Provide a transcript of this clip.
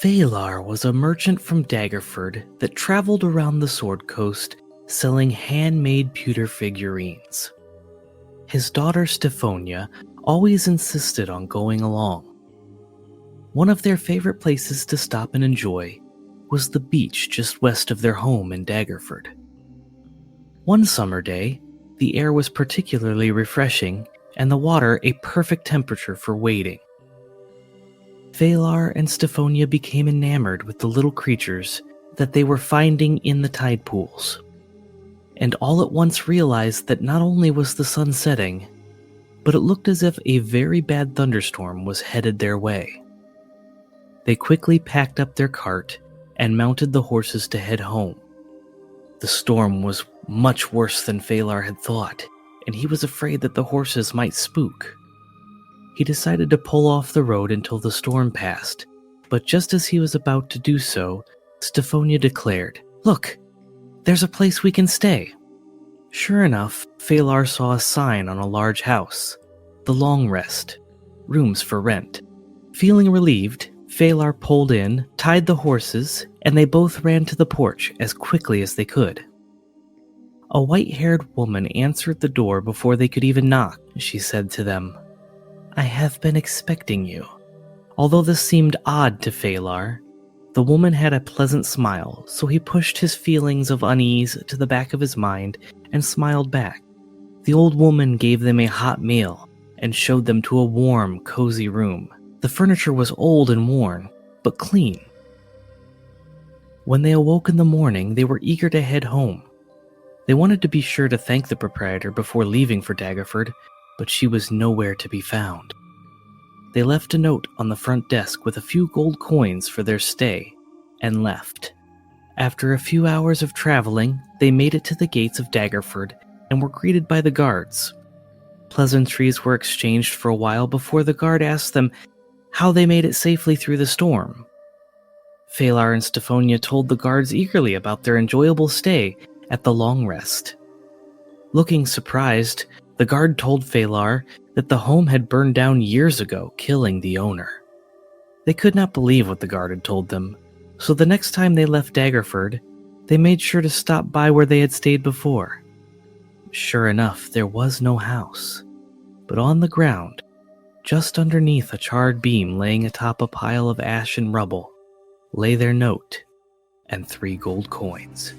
Faerûn was a merchant from Daggerford that traveled around the Sword Coast selling handmade pewter figurines. His daughter Stephonia always insisted on going along. One of their favorite places to stop and enjoy was the beach just west of their home in Daggerford. One summer day, the air was particularly refreshing and the water a perfect temperature for wading. Faerûn and Stephonia became enamored with the little creatures that they were finding in the tide pools, and all at once realized that not only was the sun setting, but it looked as if a very bad thunderstorm was headed their way. They quickly packed up their cart and mounted the horses to head home. The storm was much worse than Faerûn had thought, and he was afraid that the horses might spook. He decided to pull off the road until the storm passed, but just as he was about to do so, Stephonia declared, "Look, there's a place we can stay." Sure enough, Faerûn saw a sign on a large house, "The Long Rest, Rooms for Rent." Feeling relieved, Faerûn pulled in, tied the horses, and they both ran to the porch as quickly as they could. A white-haired woman answered the door before they could even knock. She said to them, "I have been expecting you." Although this seemed odd to Faerûn, the woman had a pleasant smile, so he pushed his feelings of unease to the back of his mind and smiled back. The old woman gave them a hot meal and showed them to a warm, cozy room. The furniture was old and worn, but clean. When they awoke in the morning, they were eager to head home. They wanted to be sure to thank the proprietor before leaving for Daggerford, but she was nowhere to be found. They left a note on the front desk with a few gold coins for their stay, and left. After a few hours of traveling, they made it to the gates of Daggerford and were greeted by the guards. Pleasantries were exchanged for a while before the guard asked them how they made it safely through the storm. Faerûn and Stephonia told the guards eagerly about their enjoyable stay at the Long Rest. Looking surprised, the guard told Faerûn that the home had burned down years ago, killing the owner. They could not believe what the guard had told them, so the next time they left Daggerford, they made sure to stop by where they had stayed before. Sure enough, there was no house, but on the ground, just underneath a charred beam laying atop a pile of ash and rubble, lay their note and 3 gold coins.